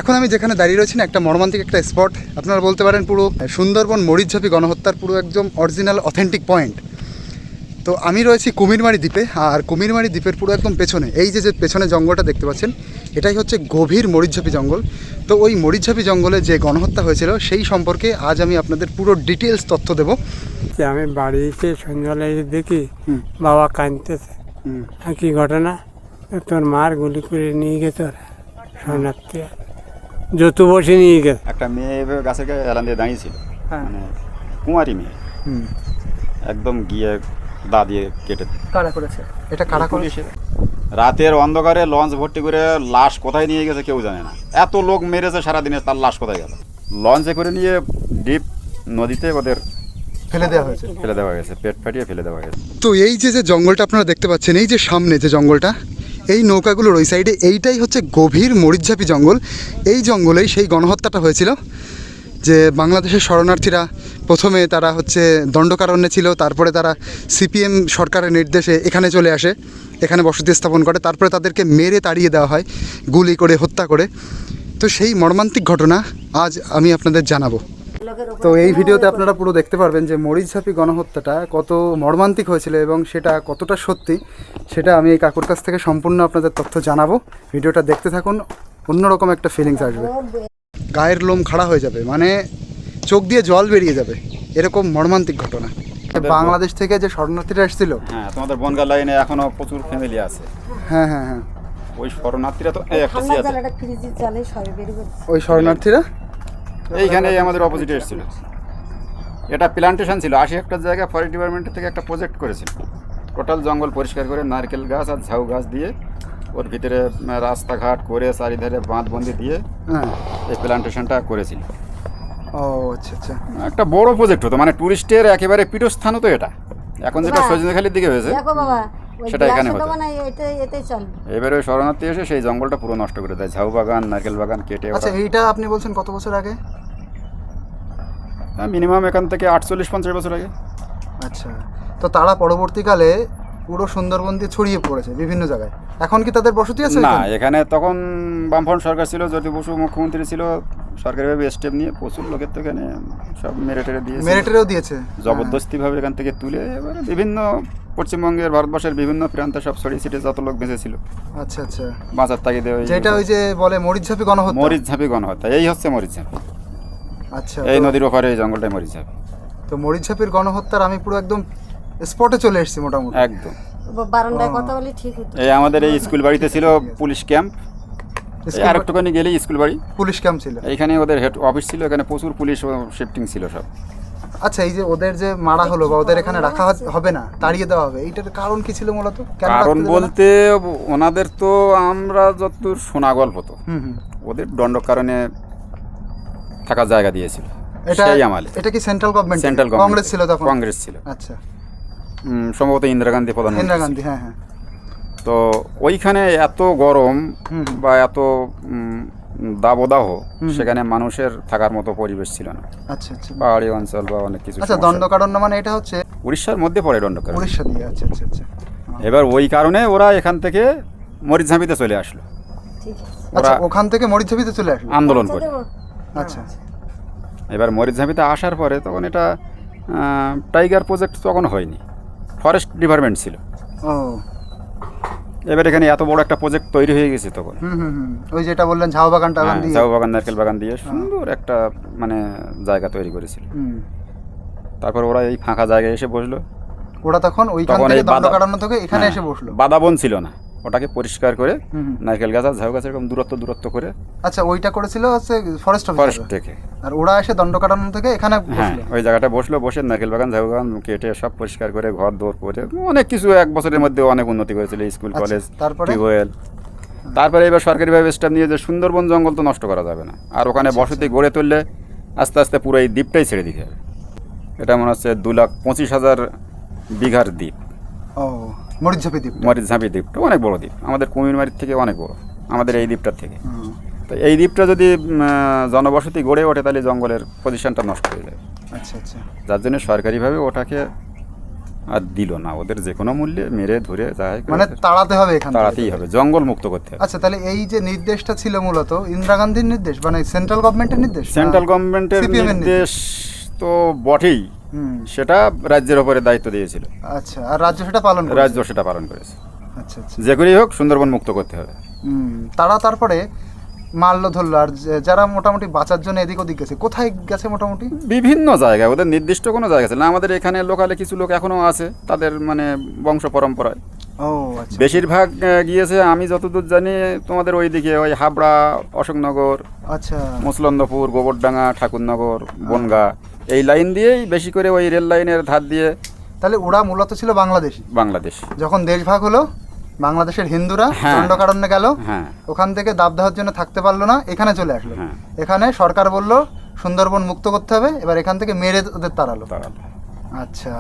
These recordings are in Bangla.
এখন আমি যেখানে দাঁড়িয়ে রয়েছি না, একটা মর্মান্তিক একটা স্পট, আপনারা বলতে পারেন পুরো সুন্দরবন মরিচঝাপি গণহত্যার পুরো একদম অরিজিনাল অথেন্টিক পয়েন্ট। তো আমি রয়েছি কুমিরমারি দ্বীপে, আর কুমিরমারি দ্বীপের পুরো একদম পেছনে এই যে পেছনে জঙ্গলটা দেখতে পাচ্ছেন, এটাই হচ্ছে গভীর মরিচঝাপি জঙ্গল। তো ওই মরিচঝাপি জঙ্গলে যে গণহত্যা হয়েছিল সেই সম্পর্কে আজ আমি আপনাদের পুরো ডিটেলস তথ্য দেবো। আমি বাড়িতে সন্ধ্যাবেলায় দেখি বাবা কাঁদতেছে। কি ঘটনা? তোর মার গুলি করে নিয়ে গেছে ওরা শরণার্থী, যত বসে নিয়ে গেছে। একটা মেয়ে এভাবে গাছের গায়ে এলান দিয়ে দাঁড়িয়েছিল, মানে কুমারী মেয়ে, একদম গিয়ে দা দিয়ে কেটে। কারা করেছে এটা? কারা করেছে? রাতের অন্ধকারে লঞ্চ ভর্তি করে লাশ কোথায় নিয়ে গেছে কেউ জানে না। এত লোক মেরেছে সারাদিনে, তার লাশ কোথায় গেল? লঞ্চে করে নিয়ে ডিপ নদীতে ওদের ফেলে দেওয়া হয়েছে, পেট ফাটিয়ে ফেলে দেওয়া হয়েছে। তো এই যে জঙ্গলটা আপনারা দেখতে পাচ্ছেন, এই যে সামনে যে জঙ্গলটা, এই নৌকাগুলোর ওই সাইডে, এইটাই হচ্ছে গভীর মরিচঝাপি জঙ্গল। এই জঙ্গলেই সেই গণহত্যাটা হয়েছিল, যে বাংলাদেশের শরণার্থীরা প্রথমে তারা হচ্ছে দণ্ডকারণ্যে ছিল, তারপরে তারা সিপিএম সরকারের নির্দেশে এখানে চলে আসে, এখানে বসতি স্থাপন করে, তারপরে তাদেরকে মেরে তাড়িয়ে দেওয়া হয় গুলি করে, হত্যা করে। তো সেই মর্মান্তিক ঘটনা আজ আমি আপনাদের জানাবো। তো এই ভিডিওতে আপনারা পুরো দেখতে পারবেন যে মরিচঝাপি গণহত্যাটা কত মর্মান্তিক হয়েছিল এবং সেটা কতটা সত্যি, সেটা আমি এই কাকুর কাছ থেকে সম্পূর্ণ আপনাদের তথ্য জানাবো। ভিডিওটা দেখতে থাকুন, অন্যরকম একটা ফিলিংস আসবে, গায়ের লোম খাড়া হয়ে যাবে, মানে চোখ দিয়ে জল বেরিয়ে যাবে, এরকম মর্মান্তিক ঘটনা। বাংলাদেশ থেকে যে শরণার্থীরা এসেছিল, হ্যাঁ, তোমাদের বনগা লাইনে এখনো প্রচুর ফ্যামিলি আছে। হ্যাঁ হ্যাঁ হ্যাঁ, ওই শরণার্থীরা তো ওই শরণার্থীরা এইখানে আমাদের অপোজিটে এসেছিল। এটা প্ল্যান্টেশন ছিল, 80 হেক্টর জায়গায় ফরেস্ট ডিপার্টমেন্টের থেকে একটা প্রজেক্ট করেছিল। টোটাল জঙ্গল পরিষ্কার করে নারকেল গাছ আর ঝাউ গাছ দিয়ে ওর ভিতরে রাস্তাঘাট করে চারিধারে বাঁধবন্দি দিয়ে এই প্ল্যান্টেশনটা করেছিল। ও আচ্ছা আচ্ছা, একটা বড় প্রজেক্ট হতো, মানে টুরিস্টের একেবারে পীঠস্থান হতো এটা। এখন যেটা সজনেখালির দিকে হয়েছে সেটা এখানে হতো। এবারে ওই শরণার্থী এসে সেই জঙ্গলটা পুরো নষ্ট করে দেয়, ঝাউ বাগান নারকেল বাগান কেটে। আচ্ছা, এইটা আপনি বলছেন কত বছর আগে? মিনিমাম এখান থেকে 48-50 বছর আগে। আচ্ছা, তো তারা পরবর্তীকালে পুরো সুন্দরবন দিয়ে ছড়িয়ে পড়েছে বিভিন্ন জায়গায়। এখন কি তাদের বসতি আছে? না, এখানে তখন বামফ্রন্ট সরকার ছিল, জ্যোতি বসু মুখ্যমন্ত্রী ছিল, সরকারিভাবে স্টেপ নিয়ে প্রচুর লোকের তো এখানে সব মেরেটেও দিয়েছে জবরদস্তিভাবে এখান থেকে তুলে। এবারে বিভিন্ন পশ্চিমবঙ্গের, ভারতবর্ষের বিভিন্ন প্রান্তে সব ছড়িয়ে ছিটে যত লোক বেঁচেছিল। আচ্ছা আচ্ছা, বাঁচার তাগিদে যেটা ওই যে বলে মরিচঝাপি গণহত্যা, এই হচ্ছে মরিচঝাপি। আচ্ছা, এই নদীর ওপারে এই জঙ্গলটাই মরিচঝাপি। তো মরিচঝাপির গণহত্যার আমি পুরো একদম স্পটে চলে এসেছি মোটামুটি একদম। বারান্দায় কথা বলি ঠিক হতো। এই আমাদের এই স্কুল বাড়িতে ছিল পুলিশ ক্যাম্প, আর একটুখানি গেলেই স্কুল বাড়ি, পুলিশ ক্যাম্প ছিল। এইখানে ওদের হেড অফিস ছিল, এখানে প্রচুর পুলিশ শিফটিং ছিল সব। আচ্ছা, এই যে ওদের যে মারা হলো বা ওদের এখানে রাখা হবে না, তাড়িয়ে দেওয়া হবে, এইটার কারণ কি ছিল মূলত? কারণ বলতে ওনাদের তো আমরা যতদূর শোনা গল্প, তো ওদের দণ্ড কারণে থাকার জায়গা দিয়েছিল সেই আমলে। এটা কি সেন্ট্রাল গভর্নমেন্ট? কংগ্রেস ছিল তখন? কংগ্রেস ছিল। আচ্ছা, সম্ভবত ইন্দিরা গান্ধী প্রধানমন্ত্রী। ইন্দিরা গান্ধী, হ্যাঁ হ্যাঁ। তো ওইখানে এত গরম বা এত দাবদাহ, সেখানে মানুষের থাকার মতো পরিবেশ ছিল না। আচ্ছা আচ্ছা, পাহাড়ি অঞ্চল বা অনেক কিছু। আচ্ছা, দণ্ডকারণ্য মানে এটা হচ্ছে উড়িষ্যার মধ্যে পড়ে দণ্ডকারণ্য। উড়িষ্যা দিয়ে, আচ্ছা আচ্ছা আচ্ছা। এবার ওই কারণে ওরা এখান থেকে মরিচঝাপিতে চলে আসলো। আচ্ছা, ওখান থেকে মরিচঝাপিতে চলে আসলো আন্দোলন করে। আচ্ছা, এবার মরিচঝাপিতে আসার পরে তখন এটা টাইগার প্রজেক্ট তখন হয়নি, ফরেস্ট ডিপার্টমেন্ট ছিল। ও, এবার এখানে এত বড় একটা প্রজেক্ট তৈরি হয়ে গেছে তখন। ওই যেটা বললেন ঝাউ বাগান দিয়ে, ঝাউ বাগান নারকেল বাগান দিয়ে সুন্দর একটা মানে জায়গা তৈরি করেছিল। তারপর ওরা এই ফাঁকা জায়গায় এসে বসলো। ওরা তখন ওইখান থেকে দণ্ডকারণ্য থেকে এখানে এসে বসলো। বাদাবন ছিল না, ওটাকে পরিষ্কার করে নারকেল গাছ আর ঝাউ গাছ এরকম দূরত্ব করে। আচ্ছা, ওইটা করেছিল হচ্ছে ফরেস্ট থেকে। আর ওরা এসে দণ্ডকারণ্য থেকে এখানে বসলো। ওই জায়গাটা বসলো, বসে নারকেল বাগান ঝাউ বাগান কেটে সব পরিষ্কার করে ঘর দৌড় করে অনেক কিছু 1 বছরের মধ্যে অনেক উন্নতি করেছিল, স্কুল কলেজ টিউবওয়েল। তারপরে এবার সরকারিভাবে স্টেপ নিয়ে যে সুন্দরবন জঙ্গল তো নষ্ট করা যাবে না, আর ওখানে বসতি গড়ে তুললে আস্তে আস্তে পুরো এই দ্বীপটাই ছেড়ে দিতে হবে। এটা মনে হচ্ছে 2,25,000 বিঘার দ্বীপ। ও, মরিচঝাপি দ্বীপটা অনেক বড় দ্বীপ, আমাদের কুমিরমারির থেকে অনেক বড়, আমাদের এই দ্বীপটার থেকে। তো এই দ্বীপটা যদি জনবসতি গড়ে ওঠে তাহলে জঙ্গলের পজিশনটা নষ্ট হয়ে যায়। আচ্ছা আচ্ছা, যার জন্য সরকারিভাবে ওটাকে আর দিল না, ওদের যে কোনো মূল্যে মেরে ধরে যায় মানে তাড়াতে হবে এখান থেকে। তাড়াতেই হবে, জঙ্গল মুক্ত করতে হবে। আচ্ছা, তাহলে এই যে নির্দেশটা ছিল মূলত ইন্দিরা গান্ধীর নির্দেশ, মানে সেন্ট্রাল গভর্নমেন্টের নির্দেশ? সেন্ট্রাল গভর্নমেন্টের CPM এর নির্দেশ তো বটেই, হুম। সেটা রাজ্যের ওপরে দায়িত্ব দিয়েছিল, আচ্ছা, আর রাজ্য সেটা পালন করে? রাজ্য সেটা পালন করেছে। আচ্ছা আচ্ছা। যে করেই হোক সুন্দরবন মুক্ত করতে হবে। তারা তারপরে মারলো ধরলো, আর যারা মোটামুটি বাঁচার জন্য এদিক ওদিক গেছে, কোথায় গেছে মোটামুটি? বিভিন্ন জায়গায়, ওদের নির্দিষ্ট কোনো জায়গা ছিল না। আমাদের এখানে লোকালে কিছু লোক এখনও আছে, তাদের মানে বংশ পরম্পরায় ও আচ্ছা। বেশিরভাগ গিয়েছে আমি যতদূর জানি তোমাদের ওইদিকে, ওই হাবড়া, অশোকনগর, আচ্ছা মুসলন্দপুর, গোবরডাঙ্গা, ঠাকুরনগর, বনগা, এই লাইন দিয়েই বেশি করে, ওই রেল লাইনের ধার দিয়ে। তাহলে ওরা মূলত ছিল বাংলাদেশি। বাংলাদেশ যখন দেশ ভাগ হলো, বাংলাদেশের হিন্দুরা হ্যাঁ। দণ্ডকারণ্যে গেল, হ্যাঁ ওখান থেকে দাব দেওয়ার জন্য থাকতে পারলো না, এখানে চলে আসলো। হ্যাঁ। এখানে সরকার বলল সুন্দরবন মুক্ত করতে হবে, এবার এখান থেকে মেরে ওদের তাড়ালো। দাঁড়ালো। আচ্ছা,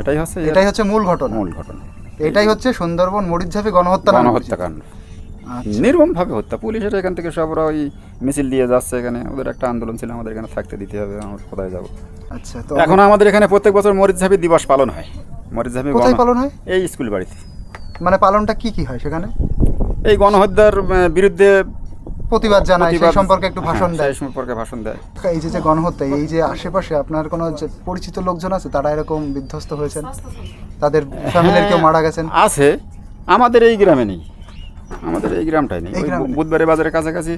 এটাই হচ্ছে এর এটাই হচ্ছে মূল ঘটনা। মূল ঘটনা। এটাই হচ্ছে সুন্দরবন মরিচঝাপি গণহত্যা নামে পরিচিত। গণহত্যাকাণ্ড, আচ্ছা। নির্মমভাবে হত্যা। পুলিশের এখান থেকে সবরা ওই মিছিল দিয়ে যাচ্ছে, এখানে ওদের একটা আন্দোলন ছিল, আমাদের এখানে থাকতে দিতে হবে, আমরা কোথায় যাব। আচ্ছা, তো এখন আমাদের এখানে প্রত্যেক বছর মরিচঝাপি দিবস পালন হয়। মরিচঝাপি কোথায় পালন হয়? এই স্কুল বাড়িতে। মানে পালনটা কি কি হয় সেখানে? এই গণহত্যার বিরুদ্ধে প্রতিবাদ জানায়, সেই প্রতিবাদ- সম্পর্কে একটু ভাষণ হ্যাঁ, দেয়। সেই সম্পর্কে ভাষণ দেয়। এই যে গণহত্যা, এই যে আশেপাশে আপনার কোনো যে পরিচিত লোকজন আছে তারা এরকম বিধ্বস্ত হয়েছেন, তাদের ফ্যামিলির কেউ মারা গেছেন? আছে, আমাদের এই গ্রামে নেই, আমাদের এই গ্রামটাই নেই। এই ওই গ্রামে নেই? বুধবারের বাজারের কাছাকাছি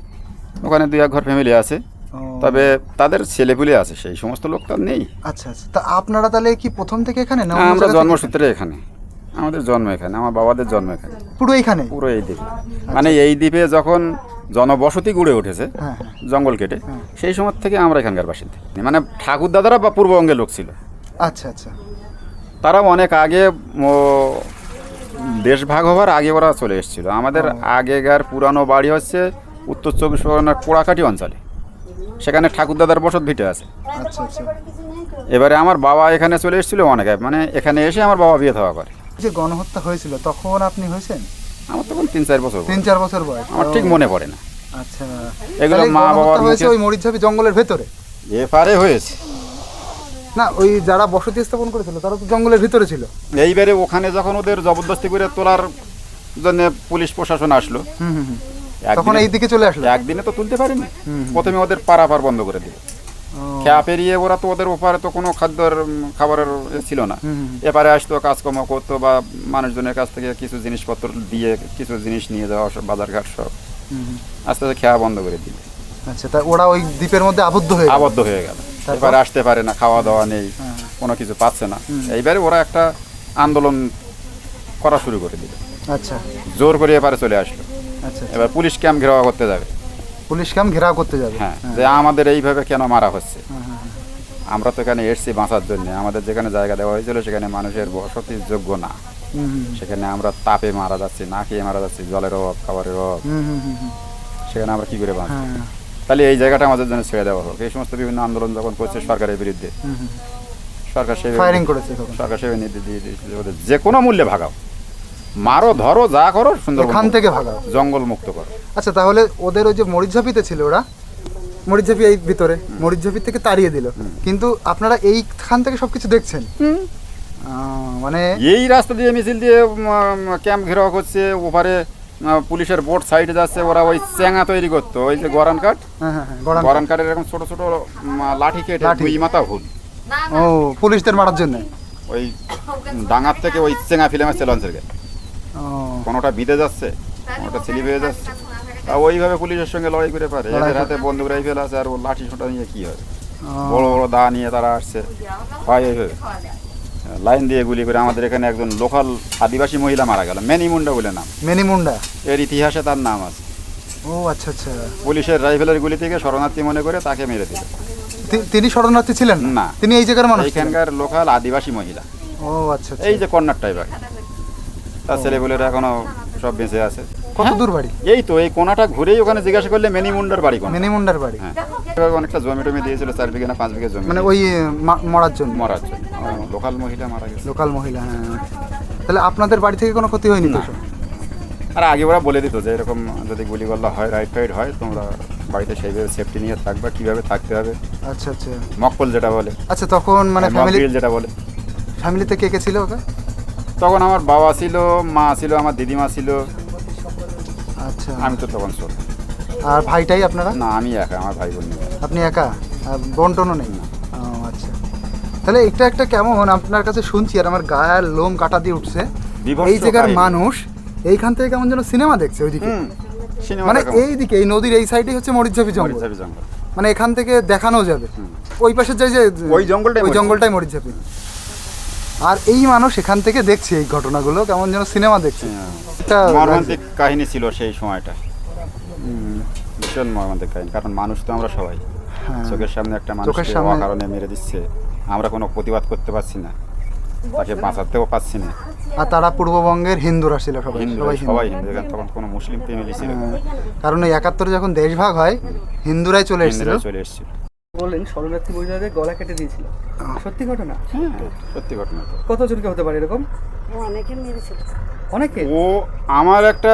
ওখানে 2-1 ঘর ফ্যামিলি আছে, ও, তবে তাদের ছেলেপুলে আছে, সেই সমস্ত লোক তো আর নেই। আচ্ছা আচ্ছা। তা আপনারা তাহলে কি প্রথম থেকে এখানে না? অন্য আমরা জায়গা থেকে? জন্মসূত্রে এখানে, আমাদের জন্ম এখানে, আমার বাবাদের জন্ম এখানে, পুরো এখানে? পুরো এই দ্বীপে। মানে এই দ্বীপে যখন জনবসতি গড়ে উঠেছে, হ্যাঁ হ্যাঁ। জঙ্গল কেটে, সেই সময় থেকে আমরা এখানকার বাসিন্দা। মানে ঠাকুর দাদারা বা পূর্ববঙ্গের লোক ছিল, আচ্ছা আচ্ছা। তারা অনেক আগে দেশ ভাগ হওয়ার আগে ওরা চলে এসেছিল। আমাদের আগেকার পুরানো বাড়ি হচ্ছে উত্তর 24 পরগনার পোড়াকাটি অঞ্চলে, সেখানে ঠাকুরদাদার বসত ভিটে আছে। আচ্ছা আচ্ছা। এবারে আমার বাবা এখানে চলে এসেছিল অনেক, মানে এখানে এসে আমার বাবা বিয়ে থাওয়া করে। যে গণহত্যা হয়েছিল তখন আপনি হয়েছেন? আমার তখন 3-4 বছর বয়স। 3-4 বছর বয়স? আমার ঠিক মনে পড়ে না। আচ্ছা। এগুলো তাহলে মা গণহত্যা বাবার হয়েছে মুখে- ওই মরিচঝাপি জঙ্গলের ভেতরে? এপারে হয়েছে না, ওই যারা বসতি স্থাপন করেছিল তারা তো জঙ্গলের ভিতরে ছিল। এইবারে ওখানে যখন ওদের জবরদস্তি করে তোলার জন্য পুলিশ প্রশাসন আসলো, হুম হুম হুম। একদিনে- তখন এই দিকে চলে আসলো? একদিনে তো তুলতে পারেনি। প্রথমে ওদের পারাপার বন্ধ করে দিল, ও, খেয়া পেরিয়ে ওরা তো, ওদের ওপারে তো কোনো খাবারের ছিল না। এপারে আসতো, কাজকর্ম করতো, বা মানুষজনের কাছ থেকে কিছু জিনিসপত্র দিয়ে কিছু জিনিস নিয়ে যাওয়া, সব বাজারঘাট সব আস্তে আস্তে খেয়া বন্ধ করে দিল। আচ্ছা। তা ওরা ওই দ্বীপের মধ্যে আবদ্ধ হয়ে গেল? আবদ্ধ হয়ে গেল, তারপর? এবারে আসতে পারে না, খাওয়া দাওয়া নেই, কোনো কিছু পাচ্ছে না। এইবারে ওরা একটা আন্দোলন করা শুরু করে দিল, আচ্ছা জোর করে এপারে চলে আসলো। আচ্ছা। এবার পুলিশ ক্যাম্প ঘেরাও করতে যাবে। পুলিশ ক্যাম্প ঘেরাও করতে যাবে? হ্যাঁ, যে আমাদের এইভাবে কেন মারা হচ্ছে, আমরা তো এখানে এসছি বাঁচার জন্য, আমাদের যেখানে জায়গা দেওয়া হয়েছিল সেখানে মানুষের বসতির যোগ্য না, হুম হুম সেখানে আমরা তাপে মারা যাচ্ছি, না খেয়ে মারা যাচ্ছি, জলের অভাব, খাবারের অভাব, হুম হুম হুম হুম। সেখানে আমরা কি করে বাঁচব? হ্যাঁ। তাহলে এই জায়গাটা আমাদের জন্য ছেড়ে দেওয়া হোক। এই সমস্ত বিভিন্ন আন্দোলন যখন করছে সরকারের বিরুদ্ধে, সরকার সেই ফায়ারিং করেছে তখন? সরকার সেই নির্দেশ দিয়ে দিয়েছিল ওদের যে কোনো মূল্যে ভাগাও, মারো, ধরো, যা করো, সুন্দর এখান থেকে ভাগাও, জঙ্গল মুক্ত করো। আচ্ছা। তাহলে ওদের ওই যে মরিচঝাপিতে ছিল, ওরা মরিচঝাপি এই ভিতরে, মরিচঝাপি থেকে তাড়িয়ে দিল, কিন্তু আপনারা এইখান থেকে সবকিছু দেখছেন? মানে এই রাস্তা দিয়ে মিছিল দিয়ে ক্যাম্প ঘেরাও করছে, ওপারে পুলিশের বোট সাইডে যাচ্ছে, ওরা ওই চেঙা তৈরি করতো, ওই যে গরান কাঠ, হ্যাঁ হ্যাঁ হ্যাঁ, গড়ান। গরান কাঠের এরকম ছোট ছোট লাঠি কেটে লাঠি। 2 মাথা ভুল, ও, পুলিশদের মারার জন্য? ওই ডাঙার থেকে ওই চেঙা ফিলে মারছে লঞ্চের গায়ে, ও, কোনোটা বিদে যাচ্ছে, কোনোটা স্লিপ হয়ে যাচ্ছে। তা ওইভাবে পুলিশের সঙ্গে লড়াই করে পারে। লড়াই এদের হাতে বন্দুক রাইফেল আছে, আর ও লাঠি ছোটা নিয়ে কি হবে, ও, বড় বড় দা নিয়ে তারা আসছে, হয় এইভাবে লাইন দিয়ে গুলি করে। আমাদের এখানে একজন লোকাল আদিবাসী মহিলা মারা গেল, মেনিমুন্ডা বলে নাম, মেনিমুন্ডা? এর ইতিহাসে তার নাম আছে। ও আচ্ছা আচ্ছা। পুলিশের রাইফেলের গুলি থেকে শরণার্থী মনে করে তাকে মেরে দিল। তিনি শরণার্থী ছিলেন না, তিনি এই জায়গার মানুষ ছিলেন? এইখানকার লোকাল আদিবাসী মহিলা, ও আচ্ছা আচ্ছা। এই যে কর্নার টাইবার, তার ছেলেপুলেরা এখনো সব বেঁচে আছে। কত দূর বাড়ি? এই তো এই কোনাটা ঘুরেই ওখানে জিজ্ঞাসা করলে মেনিমুন্ডার বাড়ি কোন। মেনিমুন্ডার বাড়ি? হ্যাঁ, এভাবে অনেকটা জমি টমি দিয়েছিল, 4 বিঘা না 5 বিঘা জমি, মানে ওই মরার জন্য? মরার জন্য। লোকাল মহিলা মারা গেছে। লোকাল মহিলা, হ্যাঁ। তাহলে আপনাদের বাড়ি থেকে কোনো ক্ষতি হয়নি তো? না। আর আগে ওরা বলে দিত যে এরকম যদি গুলিগোল্লা হয়, রাইট ফাইট হয়, তোমরা বাড়িতে সেইভাবে সেফটি নিয়ে থাকবা, কিভাবে থাকতে হবে, আচ্ছা আচ্ছা মকপল যেটা বলে, আচ্ছা। তখন মানে ফ্যামিলি, মকবিল যেটা বলে, ফ্যামিলিতে কে কে ছিল ওকে? তখন আমার বাবা ছিল, মা ছিল, আমার দিদিমা ছিল, আচ্ছা। আমি তো তখন ছোট। আর ভাইটাই আপনারা? না, আমি একা, আমার ভাই বোন নেই। আপনি একা? আর বোন টোনও নেই? ও আচ্ছা। তাহলে এটা একটা কেমন আপনার কাছে শুনছি আর আমার গায়ের লোম কাটা দিয়ে উঠছে। বিভৎস এই জায়গার কাহিনী। মানুষ এইখান থেকে কেমন যেন সিনেমা দেখছে ওইদিকে, সিনেমা মানে দেখা এইদিকে এই নদীর এই সাইডে হচ্ছে মরিচঝাপি জঙ্গল, মরিচঝাপি জঙ্গল। মানে এখান থেকে দেখানো যাবে ওই পাশে যাই যে ওই জঙ্গলটাই ওই জঙ্গলটাই মরিচঝাপি। আর এই মানুষ এখান থেকে দেখছে এই ঘটনাগুলো কেমন যেন সিনেমা দেখছে। এটা মর্মান্তিক কাহিনী ছিল সেই সময়টা, ভীষণ মর্মান্তিক কাহিনী। কারণ মানুষ তো আমরা সবাই, চোখের সামনে একটা মানুষকে অকারণে মেরে দিচ্ছে, আমরা কোনো প্রতিবাদ করতে পারছি না, তাকে বাঁচাতেও পারছি না। আর তারা পূর্ববঙ্গের হিন্দুরা ছিল সবাই, হিন্দু, সবাই হিন্দু। সবাই হিন্দু, এখানে তখন কোনো মুসলিম ফ্যামিলি ছিল না। কারণ ওই 71 যখন দেশভাগ হয় হিন্দুরাই চলে এসেছিল। হিন্দুরাই চলে এসেছিল। বললেন শরণার্থী মহিলাদের গলা কেটে দিয়েছিল, সত্যি ঘটনা? হ্যাঁ, সত্যি ঘটনা তো। কতজনকে হতে পারে এরকম? অনেকে মেরেছিল। অনেকে? ও আমার একটা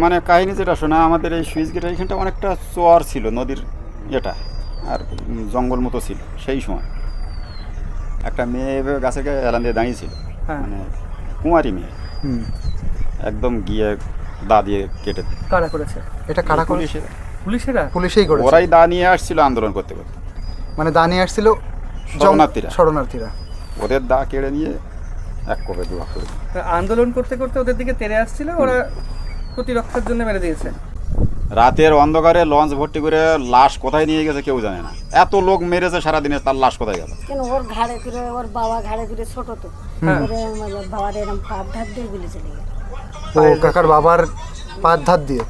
মানে কাহিনী যেটা শোনা, আমাদের এই সুইচ গেটের এইখানটা অনেকটা চর ছিল নদীর এটা, আর জঙ্গল মতো ছিল। সেই সময় একটা মেয়ে এভাবে গাছের গায়ে এলান দিয়ে দাঁড়িয়েছিল, হ্যাঁ। মানে কুমারী মেয়ে, হুম। একদম গিয়ে দা দিয়ে কেটে দিল। কারা করেছে? এটা কারা করে? পুলিশের, পুলিশেরা? পুলিশেই করেছে। ওরাই দা নিয়ে আসছিল আন্দোলন করতে করতে, মানে দাঁড়িয়ে আসছিল শরণার্থীরা। শরণার্থীরা ওদের দা কেড়ে নিয়ে এক কোপে দুভাগ করে দিল। আন্দোলন করতে করতে ওদের দিকে তেড়ে আসছিল, ওরা প্রতিরক্ষার জন্য মেরে দিয়েছে। রাতের অন্ধকারে লঞ্চ ভর্তি করে লাশ কোথায় নিয়ে গেছে কেউ জানে না। এত লোক মেরেছে সারাদিনে, তার লাশ কোথায় গেল? কেন ওর ঘাড়ে করে, ওর বাবা ঘাড়ে করে ছোট তো, ওরে আমার বাবার এরকম পাপ ধার দিয়ে গুলি চলে গেল। ও কাকার বাবার পাঁচ ধার দিয়ে।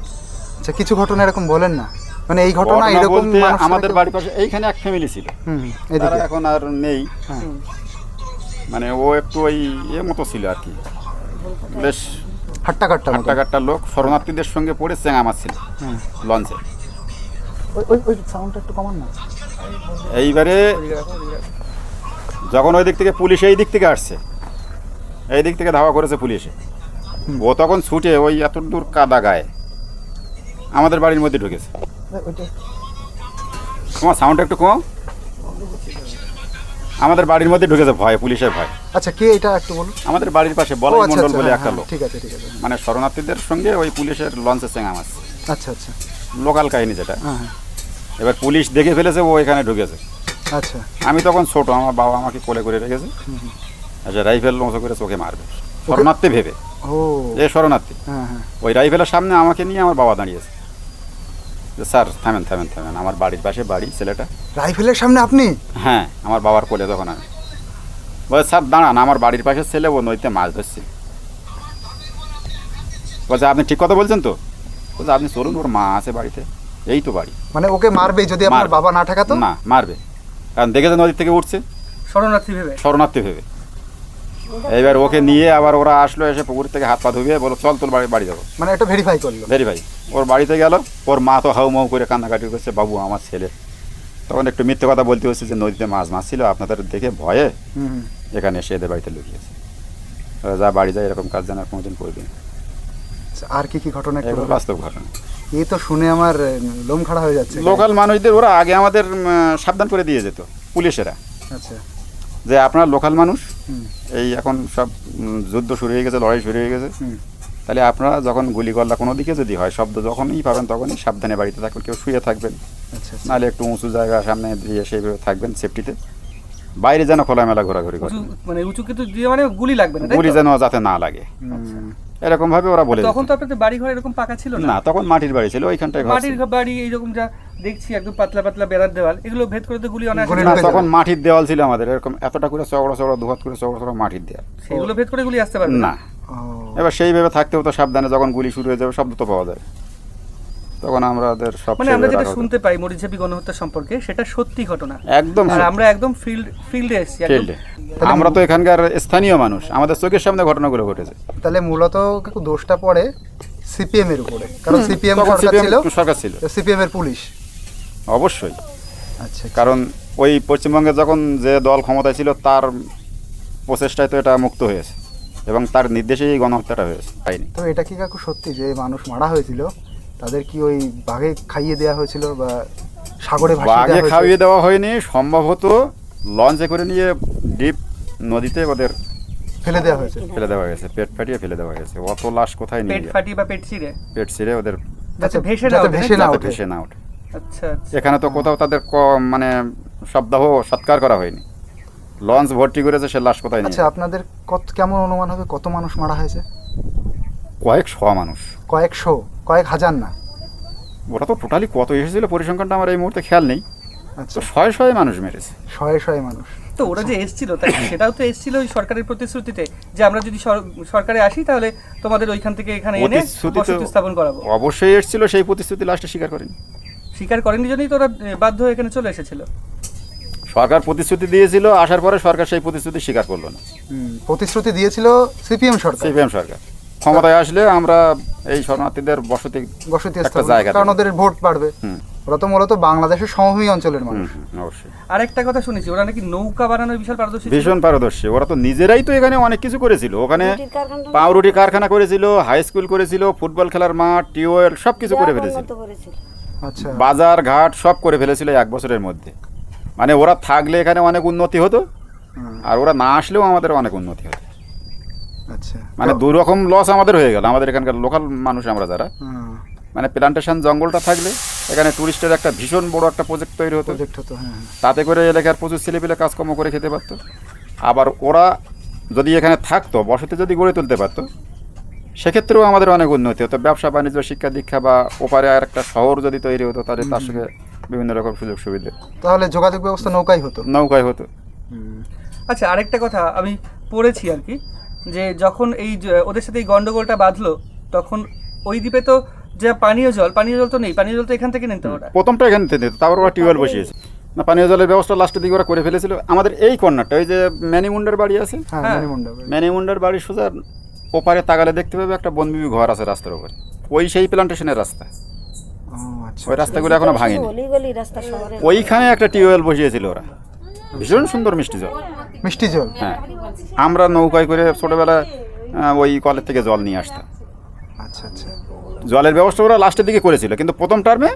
আচ্ছা, কিছু ঘটনা এরকম বলেন না, মানে এই ঘটনা ঘটনা এরকম বলতে মানুষ আমাদের কেউ- বাড়ির পাশে এইখানে এক ফ্যামিলি ছিল, হুম, তারা এদিকে এখন আর নেই। হ্যাঁ। মানে ও একটু ওই মতো ছিল আর কি, বেশ হাট্টা কাট্টা মতো। হাট্টা কাট্টা লোক, শরণার্থীদের সঙ্গে পড়ে চেঙা মারছিল হ্যাঁ। লঞ্চে। ওই সাউন্ডটা একটু কমান না। এইবারে যখন ওই দিক থেকে পুলিশ এই দিক থেকে আসছে, এই দিক থেকে ধাওয়া করেছে পুলিশে, ও তখন ছুটে ওই এত দূর কাদা গায়ে আমাদের বাড়ির মধ্যে ঢুকেছে। তোমার সাউন্ডটা একটু কম। আমাদের বাড়ির মধ্যে ঢুকেছে ভয়ে, পুলিশের ভয়। আচ্ছা, কে এটা একটু বলুন। আমাদের বাড়ির পাশে ও, বলাই আচ্ছা, মণ্ডল আচ্ছা, বলে হ্যাঁ, একটা হ্যাঁ, লোক, ঠিক আছে ঠিক আছে। মানে শরণার্থীদের সঙ্গে ওই পুলিশের লঞ্চে চেঙা মাছ, আচ্ছা আচ্ছা, লোকাল কাহিনী যেটা। হ্যাঁ হ্যাঁ, এবার পুলিশ দেখে ফেলেছে, ও এখানে ঢুকেছে। আচ্ছা আমি তখন ছোট, আমার বাবা আমাকে কোলে করে রেখেছে। আচ্ছা, রাইফেল লঞ্চ করে চোখে মারবে শরণার্থী ভেবে, ও এ শরণার্থী। হ্যাঁ হ্যাঁ, ওই রাইফেলের সামনে আমাকে নিয়ে আমার বাবা দাঁড়িয়েছে, যে স্যার থামেন থামেন থামেন, আমার বাড়ির পাশে বাড়ি ছেলেটা। রাইফেলের সামনে আপনি? হ্যাঁ, আমার বাবার কোলে তখন আমি। বলে স্যার দাঁড়ান, আমার বাড়ির পাশে ছেলে, ও নদীতে মাছ ধরছে। বলছে আপনি ঠিক কথা বলছেন তো? বলছে আপনি চলুন, ওর মা আছে বাড়িতে, এই তো বাড়ি। মানে ওকে মারবে যদি আপনার মারবে। বাবা না ঠেকাতো? না, মারবে, কারণ দেখেছে নদী থেকে উঠছে শরণার্থী ভেবে? শরণার্থী ভেবে। এইবার ওকে নিয়ে আবার ওরা আসলো, এসে পুকুর থেকে হাত পা ধুয়ে বলো চল তোর বাড়ি যাবো। মানে এটা ভেরিফাই করলো? ভেরি ভাই, ওর বাড়িতে গেল, ওর মা তো হাউ মাউ করে কান্নাকাটি করছে, বাবু আমার ছেলে। তখন একটু মিথ্যে কথা বলতে হচ্ছে যে নদীতে মাছ ছিল, আপনাদের দেখে ভয়ে হুম হুম। এখানে এসে এদের বাড়িতে লুকিয়েছে। যা বাড়ি যায়, এরকম কাজ যেন আর কোনোদিন করবি না। আচ্ছা, আর কি কি ঘটনা একটু এগুলো বলুন? বাস্তব ঘটনা। এই তো শুনে আমার লোম খাড়া হয়ে যাচ্ছে। লোকাল মানুষদের ওরা আগে আমাদের সাবধান করে দিয়ে যেত পুলিশেরা, আচ্ছা, যে আপনার লোকাল মানুষ, হুম এই এখন সব যুদ্ধ শুরু হয়ে গেছে, লড়াই শুরু হয়ে গেছে, হুম, তাহলে আপনারা যখন গুলিগল্লা কোনো দিকে যদি হয়, শব্দ যখনই পাবেন তখনই সাবধানে বাড়িতে থাকবেন, কেউ শুয়ে থাকবেন, আচ্ছা আচ্ছা। নাহলে একটু উঁচু জায়গা সামনে দিয়ে সেইভাবে থাকবেন সেফটিতে, বাইরে যেন খোলামেলা ঘোরাঘুরি করেন, মানে উঁচু কিন্তু দিয়ে মানে গুলি লাগবে না, তাই তো? গুলি যেন যাতে না লাগে, এরকম ভাবে ওরা বলে তখন দিত। তো আপনাদের বাড়ি ঘর এরকম পাকা ছিল না? না, তখন মাটির বাড়ি ছিল, ওইখানটায় ঘর মাটির ছিল। বাড়ি এইরকম যা দেখছি একদম পাতলা পাতলা বেড়ার দেওয়াল, এগুলো ভেদ করে তো গুলি অনেক গুলি না, ঢুকে তখন যাবে। মাটির দেওয়াল ছিল আমাদের, এরকম এতটা করে চওড়া চওড়া, দুহাত করে চওড়া চওড়া মাটির দেওয়াল। সেগুলো ভেদ করে গুলি আসতে পারবে না, ও, এবার সেইভাবে থাকতে হতো সাবধানে, যখন গুলি শুরু হয়ে যাবে শব্দ তো পাওয়া যাবে, তখন আমাদের সব মানে আমরা সেইভাবে যেটা রাখা হতো। শুনতে পাই মরিচঝাপি গণহত্যা সম্পর্কে, সেটা সত্যি ঘটনা। একদম আর সত্যি। আমরা একদম ফিল্ডে এসেছি একদম। ফিল্ডে আমরা তো এখানকার স্থানীয় মানুষ, আমাদের চোখের সামনে ঘটনাগুলো ঘটেছে। তাহলে মূলত কাকু দোষটা পড়ে সিপিএম এর উপরে, কারণ সিপিএম তখন সরকার CPM ছিল, সরকার ছিল, সিপিএম এর পুলিশ। অবশ্যই। আচ্ছা, কারণ ওই পশ্চিমবঙ্গে যখন যে দল ক্ষমতায় ছিল, তার প্রচেষ্টায় তো এটা মুক্ত হয়েছে, এবং তার নির্দেশেই এই গণহত্যাটা হয়েছে, পাইনি। তো এটা কি কাকু সত্যি যে মানুষ মারা হয়েছিল তাদের কি ওই বাঘে খাইয়ে দেওয়া হয়েছিল বা সাগরে ভাসিয়ে বাঘে দেওয়া খাইয়ে হয়েছিল? দেওয়া হয়নি, সম্ভবত লঞ্চে করে নিয়ে ডিপ নদীতে ওদের ফেলে দেওয়া হয়েছে। ফেলে দেওয়া হয়েছে, পেট ফাটিয়ে ফেলে দেওয়া হয়েছে। অত লাশ কোথায় নিয়ে পেট যায়? ফাটি বা পেট ছিঁড়ে পেট ছিঁড়ে ওদের যাতে ভেসে না যাতে ওঠে, ভেসে না নাকি? ওঠে। ভেসে না ওঠে। আচ্ছা আচ্ছা। এখানে তো কোথাও তাদের মানে শবদাহ সৎকার করা হয়নি, লঞ্চ ভর্তি করেছে, সে লাশ কোথায় নিয়ে আচ্ছা আপনাদের কেমন অনুমান হবে কত মানুষ মারা হয়েছে? কয়েক শোয়া মানুষ। কয়েকশো, কয়েক হাজার না? ওরা তো টোটালি কত এসেছিল পরিসংখ্যানটা আমার এই মুহূর্তে খেয়াল নেই, আচ্ছা, তো শয়ে শয়ে মানুষ মেরেছে। শয়ে শয়ে মানুষ। তো ওরা যে এসেছিল তাই সেটাও তো এসেছিল ওই সরকারের প্রতিশ্রুতিতে যে আমরা যদি সরকারে আসি তাহলে তোমাদের ওইখান থেকে এখানে এনে প্রতিশ্রুতি তো বসতি স্থাপন করাবো। অবশ্যই এসেছিল, সেই প্রতিশ্রুতি লাস্টে স্বীকার করেনি। স্বীকার করেনি জন্যই তো ওরা বাধ্য হয়ে এখানে চলে এসেছিল। সরকার প্রতিশ্রুতি দিয়েছিল, আসার পরে সরকার সেই প্রতিশ্রুতি স্বীকার করলো না। প্রতিশ্রুতি দিয়েছিল সিপিএম সরকার। সিপিএম সরকার ক্ষমতায় আসলে আমরা এই শরণার্থীদের বসতি একটা স্থাপন, জায়গা কারণ দেবো। ওদের ভোট বাড়বে। হুম। ওরা তো মূলত বাংলাদেশের সমভূমি অঞ্চলের মানুষ। অবশ্যই আরেকটা কথা শুনেছি ওরা নাকি নৌকা বানানোর বিশাল পারদর্শী ছিল। ভীষণ পারদর্শী। ওরা তো নিজেরাই তো এখানে অনেক কিছু করেছিল। ওখানে রুটির কারখানা পাউরুটি কারখানা করেছিল, হাই স্কুল করেছিল, ফুটবল খেলার মাঠ, টিউবওয়েল সব কিছু করে ফেলেছিল, উন্নত করেছিল। আচ্ছা, বাজার ঘাট সব করে ফেলেছিল এক বছরের মধ্যে। মানে ওরা থাকলে এখানে অনেক উন্নতি হতো, আর ওরা না আসলেও আমাদের অনেক উন্নতি হতো। আচ্ছা, মানে দুই রকম লস আমাদের হয়ে গেল, আমাদের এখানকার লোকাল মানুষ আমরা যারা। মানে প্লান্টেশন জঙ্গলটা থাকলে এখানে টুরিস্টের একটা ভীষণ বড় একটা প্রজেক্ট তৈরি হতো, প্রজেক্ট হতো। হ্যাঁ, তাতে করে এলাকার প্রচুর ছেলেপিলে কাজকর্ম করে খেতে পারতো। আবার ওরা যদি এখানে থাকতো, বসতি যদি গড়ে তুলতে পারতো, সেক্ষেত্রেও আমাদের অনেক উন্নতি হতো। ব্যবসা বাণিজ্য, শিক্ষা দীক্ষা, বা ওপারে আর একটা শহর যদি তৈরি হতো, তাহলে তার সঙ্গে বিভিন্ন রকম সুযোগ সুবিধা, তাহলে যোগাযোগ ব্যবস্থা নৌকাই হতো। নৌকায় হতো। আচ্ছা আরেকটা কথা আমি পড়েছি আর কি, যে যখন ওদের সাথে এই গন্ডগোলটা বাঁধলো তখন ওই দ্বীপে তো যে পানীয় জল তো নেই, পানীয় জল তো এখান থেকে নিতে ওরা। প্রথমটা এখান থেকে নিত, তারপর ওরা টিউবওয়েল বসিয়েছে। না, পানীয় জলের ব্যবস্থা লাস্টের দিকে ওরা করে ফেলেছিল। আমাদের এই কর্নারটা, ওই যে ম্যানিমুন্ডার বাড়ি আছে, হ্যাঁ, হ্যাঁ। মণিমুন্ডা বাড়ি। ম্যানিমুন্ডার বাড়ির সোজা ওপারে তাকালে দেখতে পাবে একটা বনবিবি ঘর আছে রাস্তার উপরে, ওই সেই প্লান্টেশনের রাস্তা। ও, আচ্ছা, ওই রাস্তাগুলো এখনো ভাঙেনি। গলি গলি রাস্তা শহরে ওইখানে একটা টিউবওয়েল বসিয়েছিল ওরা, ভীষণ সুন্দর মিষ্টি জল। মিষ্টি জল। হ্যাঁ, আমরা নৌকায় করে ছোটোবেলায় ওই কলের থেকে জল নিয়ে আসতাম। আচ্ছা, আচ্ছা, জলের ব্যবস্থা ওরা লাস্টের দিকে করেছিল, কিন্তু প্রথম টার্মে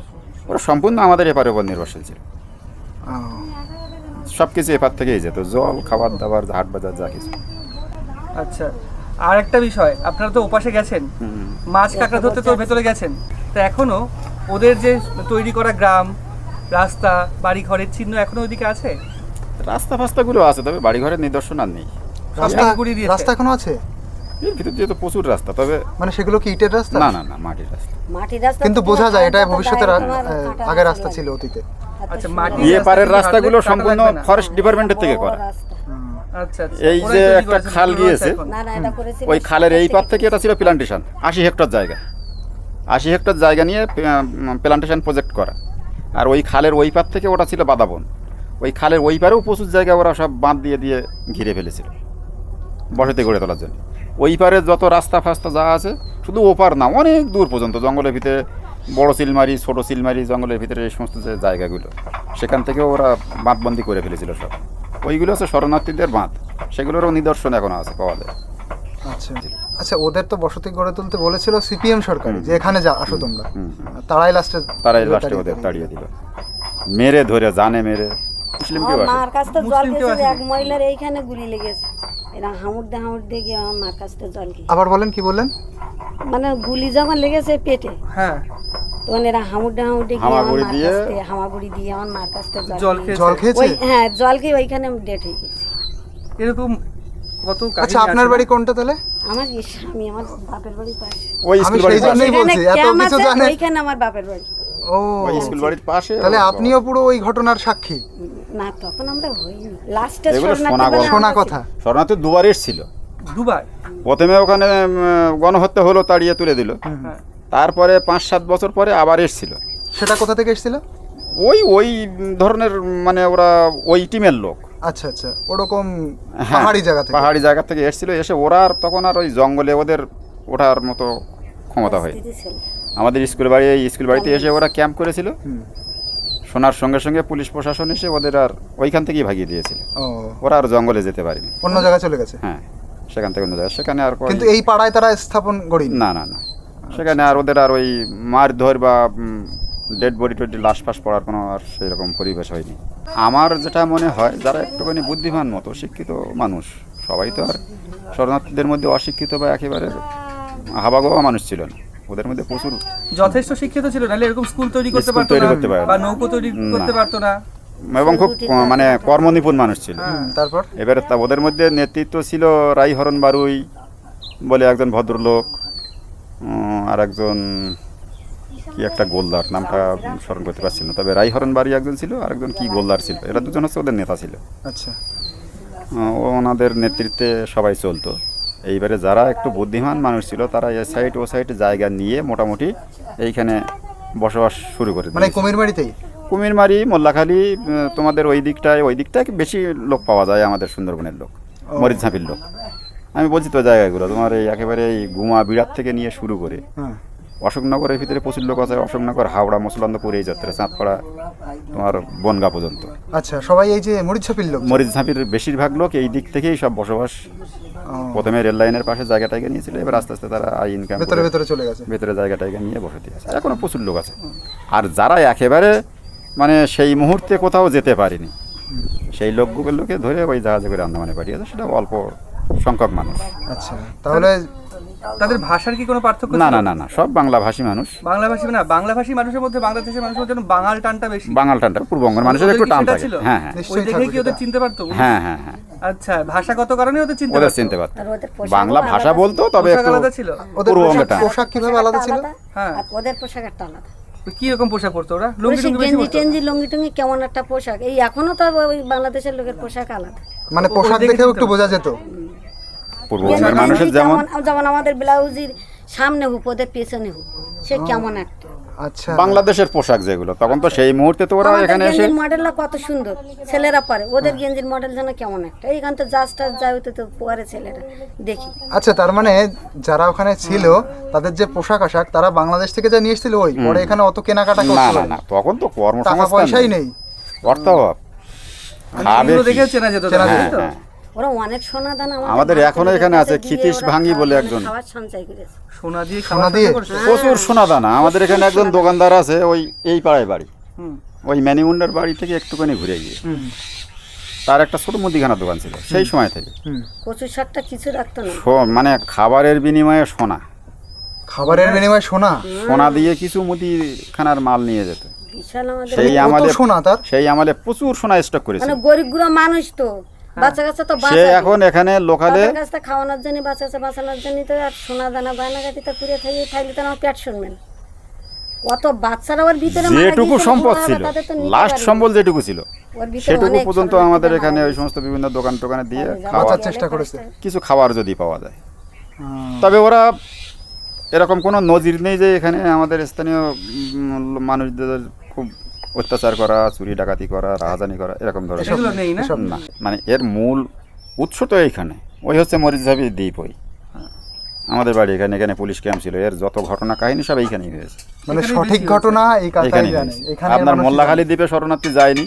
ওরা সম্পূর্ণ আমাদের এপারের উপর নির্ভরশীল ছিল। ও, সব কিছু এপার থেকেই যেত, জল, খাবার দাবার, হাট বাজার, যা কিছু। আচ্ছা আর একটা বিষয়, আপনারা তো ওপাশে গেছেন, মাছ কাঁকড়া ধরতে তো ভেতরে গেছেন, তো এখনো ওদের যে তৈরি করা গ্রাম, রাস্তা, বাড়ি ঘরের চিহ্ন এখনো ওইদিকে আছে? রাস্তা ফাস্তাগুলো আছে, তবে বাড়ি ঘরের নিদর্শন আর নেই। রাস্তা গুড়িয়ে দিয়েছে। রাস্তা এখনো আছে? এর ভিতর দিয়ে তো প্রচুর রাস্তা, তবে মানে সেগুলো কি ইটের রাস্তা? না না না, মাটির রাস্তা। মাটির রাস্তা কিন্তু তো বোঝা যায় এটা তোমার ভবিষ্যতের তোমার কাঁটা আগে রাস্তা রাস্তা ছিল অতীতে। আচ্ছা মাটি এপারের রাস্তাগুলো সম্পূর্ণ ফরেস্ট ডিপার্টমেন্টের থেকে বড় করা। রাস্তা। আচ্ছা আচ্ছা, এই ওরাই যে তৈরি একটা করেছে, খাল যেগুলো গিয়েছে, আছে এখন। না না এটা করেছিল ওই খালের এই পার থেকে এটা ছিল প্লান্টেশন, 80 হেক্টর জায়গা, 80 হেক্টর জায়গা নিয়ে প্লান্টেশন প্রজেক্ট করা। আর ওই খালের ওই পার থেকে ওটা ছিল বাদাবন। ওই খালের ওই পারেও প্রচুর জায়গা ওরা সব বাঁধ দিয়ে দিয়ে ঘিরে ফেলেছিল বসতি গড়ে তোলার জন্য। ওই পারে যত রাস্তা ফাস্তা যা আছে, শুধু ওপার না, অনেক দূর পর্যন্ত জঙ্গলের ভিতরে, বড় চিলমারি, ছোটো চিলমারি, জঙ্গলের ভিতরে এই সমস্ত যে জায়গাগুলো, সেখান থেকেও ওরা বাঁধবন্দি করে ফেলেছিল সব। ওইগুলো হচ্ছে শরণার্থীদের বাঁধ, সেগুলোরও নিদর্শন এখনো আছে, পাওয়া যায়। আচ্ছা, আচ্ছা, ওদের তো বসতি গড়ে তুলতে বলেছিল সিপিএম সরকার, যে এখানে আসো তোমরা। হুম। তারাই লাস্টে তারাই লাস্টে ওদের তাড়িয়ে দিল, মেরে ধরে, জানে মেরে। মুসলিম কেউ আমার আসে? মার কাছ তো জল মুসলিম কেউ খেয়েছে, আসেনি? এক মহিলার এইখানে গুলি লেগেছে, এরা হামুর দিয়ে গিয়ে আমার মার কাছ থেকে জল খেয়ে, আবার বলেন, কি বললেন? মানে গুলি যখন লেগেছে পেটে, হ্যাঁ তখন এরা হামুর দিয়ে গিয়ে আমার হামাগুড়ি মার দিয়ে? কাছ থেকে হামাগুড়ি দিয়ে আমার মার কাছ থেকে জল খেয়ে- জল খেয়েছে। খেয়েছে? ওই হ্যাঁ জল খেয়ে ওইখানে ডেট হয়ে গেছে। এরকম কত কাহিনী আচ্ছা, আপনার আছে। বাড়ি কোনটা তাহলে? আমার স্বামী আমার বাপের বাড়ির পাশে, ওই আমি স্কুল সেই বাড়ির পাশে। জন্যই বলছি, এত ক্যাম্প কিছু আছে, জানেন। ওইখানে আমার বাপের বাড়ি। ও, ওই স্কুল বাড়ির পাশে। তাহলে আপনিও পুরো ওই ঘটনার সাক্ষী। না তখন আমরা হইনি, লাস্টে এগুলো শোনা কথা। শরণার্থী দুবার এসেছিল। দুবার? প্রথমে ওখানে গণহত্যা হলো, তাড়িয়ে তুলে দিল। হ্যাঁ। তারপরে 5-7 বছর পরে আবার এসেছিল। সেটা কোথা থেকে এসেছিল? ওই ধরনের, মানে ওরা ওই টিমের লোক। আচ্ছা, আচ্ছা, ওরকম হ্যাঁ, পাহাড়ি জায়গা থেকে। পাহাড়ি জায়গা থেকে এসেছিল। এসে ওরা আর তখন আর ওই জঙ্গলে ওদের ওঠার মতো ক্ষমতা হয়। আমাদের স্কুল বাড়িতে এসে ওরা ক্যাম্প করেছিল। শোনার সঙ্গে সঙ্গে পুলিশ প্রশাসন এসে ওদের আর ওইখান থেকেই ভাগিয়ে দিয়েছিল। ও, ওরা আর জঙ্গলে যেতে পারেনি। অন্য জায়গায় চলে গেছে। হ্যাঁ, সেখান থেকে অন্য জায়গায়, সেখানে আর কিন্তু এই পাড়ায় তারা স্থাপন করেনি। না না না, সেখানে আর ওদের আর ওই মারধর বা ডেড বডি টডি লাশ ফাশ পড়ার কোনো আর সেরকম পরিবেশ হয়নি। আমার যেটা মনে হয় যারা একটুখানি বুদ্ধিমান মতো শিক্ষিত মানুষ, সবাই তো আর শরণার্থীদের মধ্যে অশিক্ষিত বা একেবারে হাবাগোবা মানুষ ছিল না, ওদের মধ্যে প্রচুর যথেষ্ট শিক্ষিত ছিল, নাহলে এরকম স্কুল তৈরি করতে স্কুল পারতো তৈরি না করতে পারে না। বা নৌকো তৈরি করতে না। পারতো না। এবং খুব মানে কর্মনিপুণ মানুষ ছিল। তারপর এবারে তা ওদের মধ্যে নেতৃত্ব ছিল রাইহরণ বারুই বলে একজন ভদ্রলোক, আর একজন কি একটা গোলদার, নামটা স্মরণ করতে পারছি না, তবে রাইহরণ বাড়ি একজন ছিল আর একজন কি গোলদার ছিল, এরা দুজন হচ্ছে ওদের নেতা ছিল। আচ্ছা ওনাদের নেতৃত্বে সবাই চলতো। এইবারে যারা একটু বুদ্ধিমান মানুষ ছিল তারা এ সাইড ও সাইড জায়গা নিয়ে মোটামুটি এইখানে বসবাস শুরু করে মানে দিয়েছে। কুমিরবাড়িতেই? কুমিরমারি, মোল্লাখালী, তোমাদের ওই দিকটায় বেশি লোক পাওয়া যায়, আমাদের সুন্দরবনের লোক, মরিচঝাঁপির লোক। আমি বলছি তো জায়গাগুলো তোমার এই একেবারে এই গুমা বিরাট থেকে নিয়ে শুরু করে হ্যাঁ অশোকনগরের ভিতরে প্রচুর লোক আছে, অশোকনগর, হাওড়া, মুসলন্দপুর, এই যাত্রা চাঁদপাড়া, তোমার বনগা পর্যন্ত। আচ্ছা, সবাই এই যে মরিচঝাপির লোক? মরিচঝাঁপির বেশিরভাগ লোক এই দিক থেকেই সব বসবাস। প্রথমে রেল লাইনের পাশে জায়গাটাকে নিয়েছিল, এবার আস্তে আস্তে তারা ইনকাম ভেতরে ভেতরে চলে গেছে। ভেতরে জায়গাটাকে নিয়ে বসতি আছে, এখনো প্রচুর লোক আছে। আর যারা একেবারে মানে সেই মুহূর্তে কোথাও যেতে পারেনি, সেই লোকগুলোকে ধরে ওই জাহাজে করে আন্দামানে পাঠিয়েছে, সেটা অল্প সংখ্যক মানুষ। আচ্ছা, তাহলে তাদের ভাষার কি কোনো পার্থক্য না ছিল? না না না, সব বাংলাভাষী মানুষ। বাংলাভাষী না, বাংলাভাষী মানুষের মধ্যে বাংলাদেশের মানুষের মধ্যে বাঙাল টানটা বেশি। বাঙাল টানটা পূর্ববঙ্গের মানুষের একটু ওদের কি টান সেটা থাকে। ছিল? হ্যাঁ হ্যাঁ ওই নিশ্চয়ই দেখে থাকবে কি ওদের সেটা। চিনতে পারতো? হ্যাঁ হ্যাঁ হ্যাঁ, আচ্ছা, ভাষাগত কারণে ওদের চিনতে ওদের পারতো? চিনতে পারতো। আর ওদের পোশাকও বাংলা ভাষা আলাদা বলতো, তবে পোশাক একটু আলাদা ছিল? ওদের পূর্ববঙ্গের টান। পোশাক কিভাবে আলাদা ছিল? হ্যাঁ। আর ওদের পোশাক একটা আলাদা। কি রকম পোশাক পরতো ওরা? লুঙ্গি ওই টুঙ্গি বেশি গেঞ্জি পরতো? টেঞ্জি লুঙ্গি টুঙ্গি কেমন একটা পোশাক, এই এখনো তো ওই বাংলাদেশের লোকের পোশাক আলাদা। মানে পোশাক দেখে দেখেও চিনতে একটু বোঝা যেত। পূর্ববঙ্গের গেঞ্জি মানুষের টেঞ্জি যেমন যেমন আমাদের ব্লাউজের সামনে হুক ওদের পেছনে হুক, সে কেমন একটা। আচ্ছা, বাংলাদেশের পোশাক যেগুলো, তখন তো সেই মুহূর্তে তো ওরা আমাদের এখানে এসে গেঞ্জির মডেলটা কত সুন্দর, ছেলেরা পরে, ওদের গেঞ্জির মডেল যেন কেমন একটা। এইখান তো জাজ টাজ যায় তো পরে ছেলেরা দেখি। আচ্ছা, তার মানে যারা ওখানে ছিল তাদের যে পোশাক আশাক তারা বাংলাদেশ থেকে যা নিয়ে এসেছিল, ওই পরে এখানে অত কেনাকাটা না করতে না পারে না, তখন তো টাকা কর্মসংস্থান পয়সাই নেই। অর্থাভাব। খাবে এগুলো কি? দেখে চেনা যেত চেনা তাদের, হ্যাঁ, তাই তো? হ্যাঁ। ওরা অনেক সোনা দানা আমাদের এখনো এখানে আছে ক্ষিতীশ ভাঙ্গি বলে একজন। খাবার সঞ্চয় করেছে। সোনা দিয়ে সোনা খাওয়া দিয়ে? করছে? প্রচুর সোনা দানা। আমাদের এখানে একজন দোকানদার আছে, ওই এই পাড়ায় বাড়ি, হুম। ওই ম্যানিমুন্ডার বাড়ি থেকে একটুখানি ঘুরে গিয়ে তার একটা ছোট মুদিখানার দোকান ছিল সেই সময় থেকে। কচু শাকটা কিছু রাখতো না। মানে খাবারের বিনিময়ে সোনা, খাবারের বিনিময়ে সোনা? সোনা দিয়ে কিছু মুদিখানার মাল নিয়ে যেত। বিশাল আমাদের সেই কত আমলে সোনা তার? সেই আমলে প্রচুর সোনা স্টক করেছে। মানে গরিব গুলো মানুষ তো, বাচ্চা কাচ্চা তো সে বাঁচাবে। এখন এখানে লোকালে বাচ্চার কাছটা খাওয়ানোর জন্য, বাচ্চা কাচ্চা বাঁচানোর জন্য তো আর সোনা দানা গয়নাগাটি তো পুড়ে থাকলে তো আমার পেট শুনবেন। কত বাচ্চারা ওর ভিতরে মারা যেটুকু গিয়েছিল, সম্পদ বুড়ো ছিল, হবে, তাদের তো নিতে লাস্ট পারেনি। সম্বল যেটুকু ছিল ওর ভিতরে সেটুকু অনেক পর্যন্ত ছোট আমাদের থেকে এখানে মারা ওই সমস্ত বিভিন্ন দোকান টোকানে দিয়ে গেছে। খাওয়া, বাঁচার চেষ্টা করেছে। কিছু খাবার যদি পাওয়া যায়। তবে ওরা এরকম কোনো নজির নেই যে এখানে আমাদের স্থানীয় মানুষদের খুব অত্যাচার করা, চুরি ডাকাতি করা, রাহাজানি করা, এরকম ধরনের এগুলো নেই না? এসব না। মানে এর মূল উৎস তো এইখানে, ওই হচ্ছে মরিচঝাপি দ্বীপ। ওই আমাদের বাড়ি এখানে, এখানে পুলিশ ক্যাম্প ছিল, এর যত ঘটনা কাহিনী সব এইখানেই হয়েছে। মানে এখানেই সঠিক বেশি ঘটনা এই কথাই এখানেই জানে। হয়েছে। এখানে আপনার মানুষ মোল্লাখালী দ্বীপে শরণার্থী যায়নি,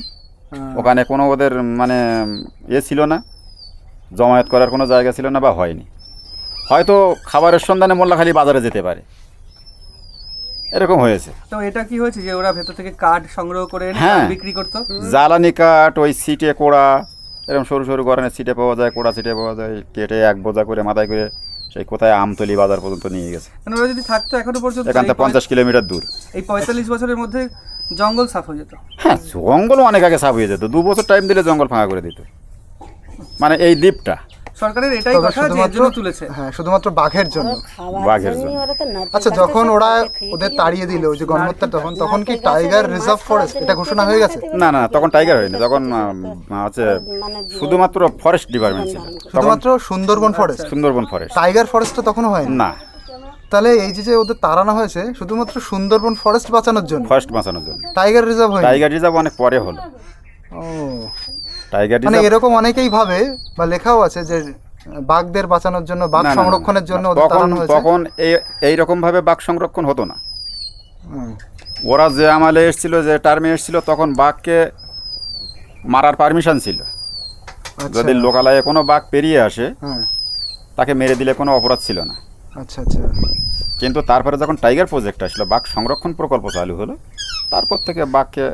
ওখানে কোনো ওদের মানে ছিল না, জমায়েত করার কোনো জায়গা ছিল না বা হয়নি। হয়তো খাবারের সন্ধানে মোল্লাখালী বাজারে যেতে পারে, এরকম হয়েছে। তো এটা কি হয়েছে যে ওরা ভেতর থেকে কাঠ সংগ্রহ করে এনে হ্যাঁ। বিক্রি করতো? জ্বালানি কাঠ, ওই সিটে কোড়া, এরকম সরু সরু গরনের সিটে পাওয়া যায়, কোড়া সিটে পাওয়া যায়, কেটে এক বোঝা করে মাথায় করে সেই কোথায় আমতলি বাজার পর্যন্ত নিয়ে গেছে। মানে ওরা যদি থাকতো এখনো পর্যন্ত, এখান থেকে 50 কিলোমিটার দূর। এই 45 বছরের মধ্যে জঙ্গল সাফ হয়ে যেত। হ্যাঁ, জঙ্গল অনেক আগে সাফ হয়ে যেত, 2 বছর টাইম দিলে জঙ্গল ফাঁকা করে দিত। মানে এই দ্বীপটা সরকারের এটাই তবে কথা যে এর শুধুমাত্র জন্য তুলেছে। হ্যাঁ, শুধুমাত্র বাঘের জন্য। খাবার বাঘের জন্যই জন্য। ওরা তো নদীর আচ্ছা, কাছে যখন সব ওরা খেয়ে ওদের দিল। তাড়িয়ে দিল, ওই যে গণহত্যা, তখন কি টাইগার রিজার্ভ ফরেস্ট এটা ঘোষণা হয়ে গেছে? না না, তখন টাইগার হয়নি, তখন হচ্ছে মানে শুধুমাত্র ফরেস্ট ডিপার্টমেন্ট ছিল, তখন শুধুমাত্র Sundarban forest, Sundarban forest. Tiger ফরেস্টটা তখনো হয়নি। না, তাহলে এই যে ওদের তাড়ানো হয়েছে শুধুমাত্র সুন্দরবন ফরেস্ট বাঁচানোর জন্য, ফরেস্ট বাঁচানোর জন্য। টাইগার রিজার্ভ হয়নি। টাইগার রিজার্ভ অনেক পরে হলো। ও, টাইগার মানে রিজার্ভ এরকম অনেকেই ভাবে বা লেখাও আছে যে বাঘদের বাঁচানোর জন্য, বাঘ না, না, না, সংরক্ষণের জন্য না, ওদের তখন তাড়ানো হয়েছে। তখন এইরকম ভাবে বাঘ সংরক্ষণ হতো না। হুম, ওরা যে আমলে এসেছিল, যে টার্মে এসেছিল, তখন বাঘকে মারার পারমিশন ছিল। আচ্ছা, যদি লোকালয়ে কোনো বাঘ পেরিয়ে আসে, হ্যাঁ, তাকে মেরে দিলে কোনো অপরাধ ছিল না। আচ্ছা আচ্ছা, কিন্তু তারপরে যখন টাইগার প্রজেক্ট আসলো, বাঘ সংরক্ষণ প্রকল্প চালু হলো, তারপর থেকে বাঘকে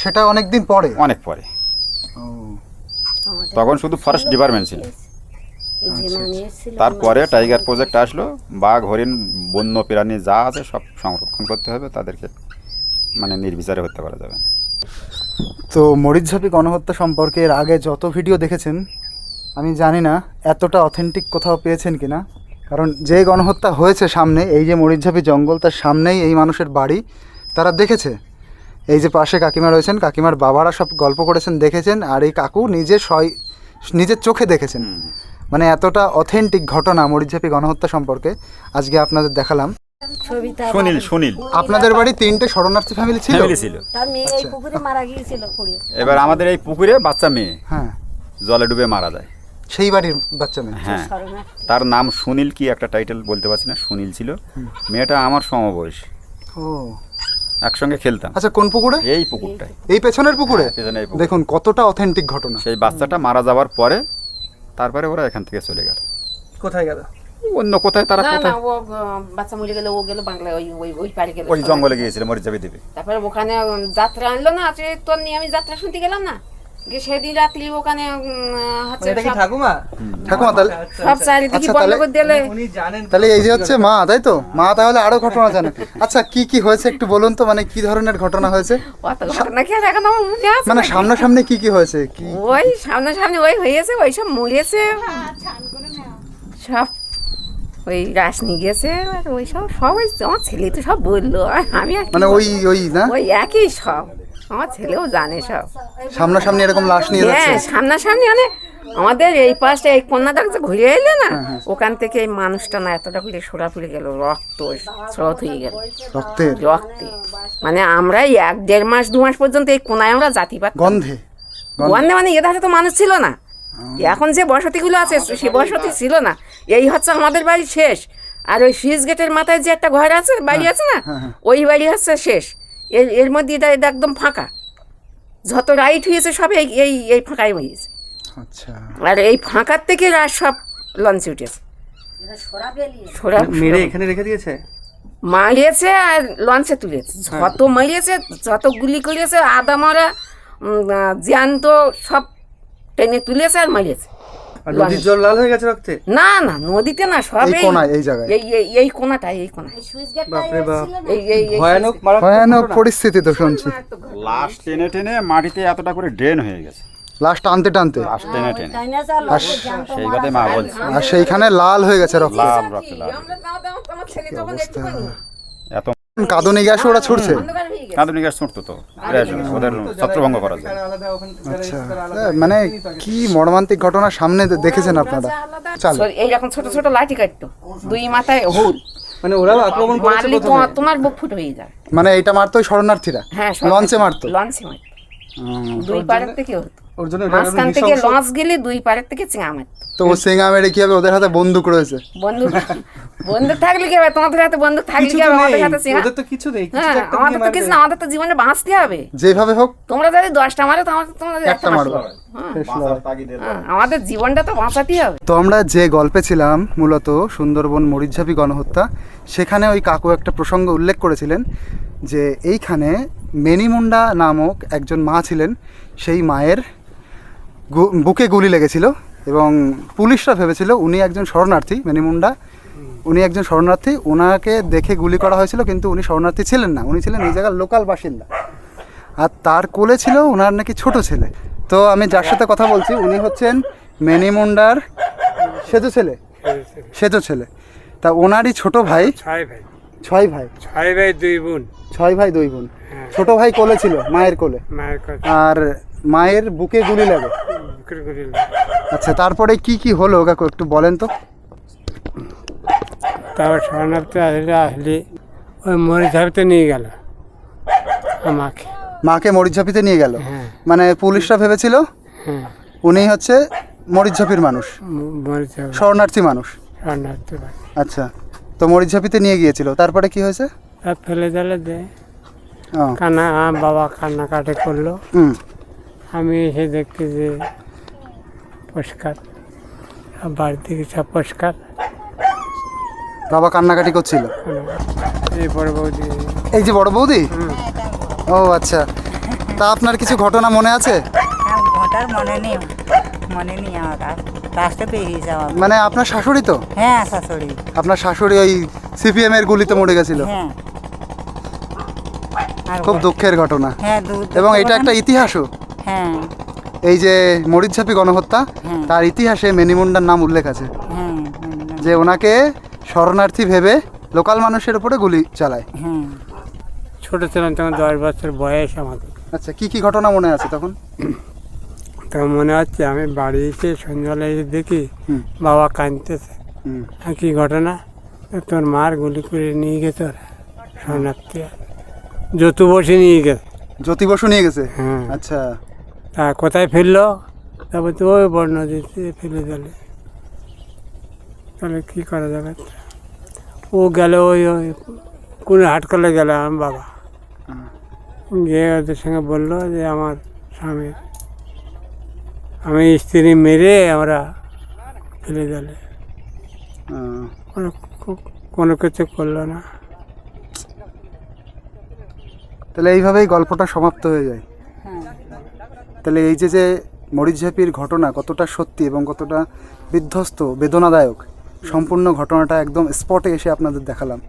সেটা অনেক দিন পরে। অনেক পরে, আমাদের তখন শুধু ফরেস্ট ডিপার্টমেন্ট ছিল। এই যে মামি এসেছিল, তারপরে টাইগার প্রজেক্ট আসলো, বাঘ হরিণ বন্য প্রাণী যা আছে সব সংরক্ষণ করতে হবে, তাদেরকে মানে নির্বিচারে হত্যা করা যাবে না। তো মরিচঝাপি গণহত্যা সম্পর্কে এর আগে যত ভিডিও দেখেছেন, আমি জানি না এতটা অথেন্টিক কোথাও পেয়েছেন কিনা। কারণ যে গণহত্যা হয়েছে সামনে, এই যে মরিচঝাপি জঙ্গল, তার সামনেই এই মানুষের বাড়ি, তারা দেখেছে। এই যে পাশে কাকিমা রয়েছেন, কাকিমার বাবারা সব গল্প করেছেন, দেখেছেন, আর এই কাকু নিজের চোখে দেখেছেন। মানে এতটা অথেন্টিক ঘটনা মরিচঝাপি গণহত্যা সম্পর্কে আজকে আপনাদের দেখালাম। ছবিটা সুনীল আপনাদের বাড়ি 3টে শরণার্থী ফ্যামিলি ছিল? ফ্যামিলি ছিল। তার মেয়ে এই পুকুরে মারা গিয়েছিল কুড়িয়ে। এবার আমাদের এই পুকুরে বাচ্চা মেয়ে হ্যাঁ, জলে ডুবে মারা যায়। সেই বাড়ির বাচ্চা মেয়ে? হ্যাঁ, শরণার্থী। তার নাম সুনীল, কি একটা টাইটেল বলতে পারছি না, সুনীল ছিল। মেয়েটা আমার সমবয়স, ও একসঙ্গে খেলতাম। আচ্ছা, কোন পুকুরে? এই পুকুরটাই, এই পেছনের পুকুরে? পেছনে এই পুকুর। দেখুন কতটা অথেন্টিক ঘটনা। সেই বাচ্চাটা মারা যাওয়ার পরে তারপরে ওরা এখান থেকে চলে গেল। কোথায় গেল? অন্য কোথায়, তারা না কোথায় ও বাচ্চা মরে গেল, ও গেল বাংলায়, ওই ওই ওই পাড়ে গেল, ওই জঙ্গলে গিয়েছিল মরিচঝাপি দ্বীপে। তারপরে ওখানে যাত্রা আনলো না, আজকে তোর নিয়ে আমি যাত্রা শুনতে গেলাম না, গিয়ে সেদিন রাত্রি ওখানে হচ্ছে এটা কি সব- ঠাকুমা? ঠাকুমা তাহলে, সব চারিদিকে আচ্ছা, বন্ধ তাহলে- করে দিলে। উনি জানেন তো। তাহলে এই যে হচ্ছে মা, তাই তো? মা তাহলে আরো ঘটনা জানে। আচ্ছা, কি কি হয়েছে একটু বলুন তো, মানে কি ধরনের ঘটনা হয়েছে? অত ঘটনা কি আর এখন আমার মনে আছে মানে নাকি? সামনাসামনি কি কি হয়েছে? কি ওই সামনাসামনি ওই হয়েছে, ওই সব মরেছে সব, ওই রাস নিয়ে গেছে, আর ওই সব সব ওই আমার ছেলে তো সব বললো, আর আমি আর কি মানে ওই না, বলবো? ওই একই সব, আমার ছেলেও জানে সব। সামনাসামনি এরকম লাশ নিয়ে যাচ্ছে? হ্যাঁ, সামনাসামনি মানে আমাদের এই পাশে এই কন্যাটা যে ঘুরে এলে না, ওখান থেকে এই মানুষটা না এতটা করে সরা পড়ে গেল, রক্ত স্রোত হয়ে গেল, রক্তের রক্তে। মানে আমরা এই 1-1.5 মাস 2 মাস পর্যন্ত এই কোনায় আমরা জাতি পাত গন্ধে? গন্ধে মানে এ ধারে তো মানুষ ছিল না, এখন যে বসতিগুলো আছে সে বসতি ছিল না। এই হচ্ছে আমাদের বাড়ি শেষ, আর ওই সুইচ গেটের মাথায় যে একটা ঘর আছে, বাড়ি আছে না, ওই বাড়ি হচ্ছে শেষ। এর মধ্যে এটা একদম ফাঁকা, যত রাইট হয়েছে সব এই এই এই ফাঁকাই হয়েছে। আচ্ছা, আর এই ফাঁকার থেকে রাত সব লঞ্চে উঠেছে, ছোড়া মেরে এখানে রেখে দিয়েছে। মারিয়েছে আর লঞ্চে তুলেছে, যত মারিয়েছে, যত গুলি করিয়েছে, আদা মারা জ্যান্ত সব টেনে তুলেছে আর মারিয়েছে। আর নদীর জল লাল হয়ে গেছে রক্তে। না না, নদীতে না, সব এই কোনায়, এই জায়গায়? এই কোনাটায়, এই কোনায়, বাপরে বাপ, এই ভয়ানক মারাত্মক ভয়ানক ঘটনা। পরিস্থিতি তো শুনছি। লাশ টেনে টেনে মাটিতে এতটা করে ড্রেন হয়ে গেছে, লাশ টানতে টানতে, লাশ টেনে টেনে। তাই না, যা লোকে জানতো সেই মারা কথাই মা বলছে, আর সেইখানে লাল হয়ে গেছে রক্ত। লাল রক্ত, লাল। আমার ছেলে তখন একটুখানি এত কাঁদুনি গ্যাস ওরা ছুটছে? অন্ধকার হয়ে গেছে। কাঁদুনি গ্যাস ছুটতো তো, ওদের ছত্রভঙ্গ করার জন্য। আলাদা ওখানে আচ্ছা, মানে কি মর্মান্তিক ঘটনা সামনে দেখেছেন আপনারা? চালু এইরকম ছোট ছোট লাঠি কাটতো, 2 মাথায় হুল, মানে ওরাও আক্রমণ করেছে মারলি প্রথমে। তোমার বুক ফুট হয়ে যাবে। মানে এইটা মারতো ওই শরণার্থীরা? হ্যাঁ, লঞ্চে মারতো? লঞ্চে মারতো, 2 পারের থেকে হতো, ওর জন্য মাঝখান থেকে লঞ্চ গেলে 2 পারের থেকে চিঙা মারতো। তো ও সিঙ্গা মেরে কি হবে? ওদের হাতে বন্দুক রয়েছে। বন্দুক বন্দুক থাকলে কি হবে? তোমাদের হাতে বন্দুক থাকলে কিছু কি তো হবে? নেই, আমাদের হাতে চিঙা। ওদের তো কিছু নেই, কিছু হ্যাঁ, তো একটা আমাদের দিয়ে তো কিছু মারবে। না, আমাদের তো জীবনে বাঁচতে হবে। যেভাবে হোক তোমরা যদি 10টা মারো, তোমাদের একটা মারবো। হ্যাঁ, আমাদের জীবনটা তো বাঁচাতেই হবে। তো আমরা যে গল্পে ছিলাম, মূলত সুন্দরবন মরিচঝাপি গণহত্যা, সেখানে ওই কাকু একটা প্রসঙ্গ উল্লেখ করেছিলেন যে এইখানে মেনিমুন্ডা নামক একজন মা ছিলেন, সেই মায়ের বুকে গুলি লেগেছিল এবং পুলিশরা ভেবেছিল উনি একজন শরণার্থী। মেনিমুন্ডা উনি একজন শরণার্থী, ওনাকে দেখে গুলি করা হয়েছিল, কিন্তু উনি শরণার্থী ছিলেন না, উনি ছিলেন এই জায়গার লোকাল বাসিন্দা। আর তার কোলে ছিল ওনার নাকি ছোট ছেলে। তো আমি যার সাথে কথা বলছি উনি হচ্ছেন মেনিমুন্ডার সেজো ছেলে। তা ওনারই ছোট ভাই, 6 ভাই, 6 ভাই, 6 ভাই 2 বোন, 6 ভাই 2 বোন। ছোট ভাই কোলে ছিল, মায়ের কোলে, মায়ের কথা আর মায়ের বুকে গুলি লাগে। বুকের গুলি। আচ্ছা, তারপরে কি কি হলো কাকু একটু বলেন তো? তারপর শরণার্থী আসলে ওই মরিচঝাপিতে নিয়ে গেল আমাকে। মাকে মরিচঝাপিতে নিয়ে গেল? হ্যাঁ। মানে পুলিশরা ভেবেছিল হ্যাঁ, উনি হচ্ছে মরিচঝাপির মানুষ, মরিচঝাপি শরণার্থী মানুষ। শরণার্থী ভাই। আচ্ছা, তো মরিচঝাপিতে নিয়ে গিয়েছিল, তারপরে কি হয়েছে? তার ফেলে দিলে দে ও, বাবা কান্নাকাটি করলো। হুম, আমি এসে দেখতে যে পরিষ্কার, সব বাড়ির দিকে সব পরিষ্কার। বাবা কান্নাকাটি করছিল। এই বড় বৌদি এই যে বড় বৌদি, ও আচ্ছা, তা আপনার কিছু ঘটনা মনে আছে? হ্যাঁ, ঘটার মনে নেই আমার রাস্তা পেয়ে যাওয়া। মানে আপনার শাশুড়ি তো? হ্যাঁ, শাশুড়ি। আপনার শাশুড়ি ওই সিপিএম এর গুলিতে মরে গেছিল। হ্যাঁ। আর খুব দুঃখের ঘটনা। হ্যাঁ, এবং এটা একটা ইতিহাসও। হ্যাঁ, এই যে মরিচঝাপি গণহত্যা, হ্যাঁ। তার ইতিহাসে মেনিমুন্ডার নাম উল্লেখ আছে, হ্যাঁ, যে ওনাকে শরণার্থী ভেবে লোকাল মানুষের উপরে গুলি চালায়। হ্যাঁ। ছোট ছিলাম তখন 10 বছর বয়স আমাদের। আচ্ছা, কি কি ঘটনা মনে আছে তখন? তখন মনে হচ্ছে আমি বাড়ি এসে সন্ধ্যাবেলায় এসে দেখি হুম। বাবা কাঁদতেছে। হুম। কি ঘটনা? তোর মার গুলি করে নিয়ে গেছে ওরা, শরণার্থী যতু বসে নিয়ে গেছে। জ্যোতি বসু নিয়ে গেছে? হ্যাঁ। আচ্ছা। তা কোথায় ফেললো? তারপর তো ওই বড় নদীতে ফেলে দিলে। তাহলে কী করা যাবে? ও গেল ওই কোন হাটকলে গেল আমার বাবা, গিয়ে ওদের সঙ্গে বললো যে আমার স্বামী আমি স্ত্রী মেরে আমরা ফেলে দিলে। ওরা কোনো কিছু করলো না। তাহলে এইভাবেই গল্পটা সমাপ্ত হয়ে যায়। তাহলে এই যে মরিচঝাপির ঘটনা কতটা সত্যি এবং কতটা বিধ্বস্ত, বেদনাদায়ক, সম্পূর্ণ ঘটনাটা একদম স্পটে এসে আপনাদের দেখালাম।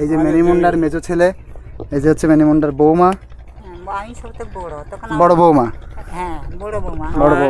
এই যে মেনিমুন্ডার মেজো ছেলে, এই যে হচ্ছে মেনিমুন্ডার বৌমা, আমি সবথেকে বড় তখন। বড় বৌমা, হ্যাঁ, বড় বৌমা। বড় বৌমা।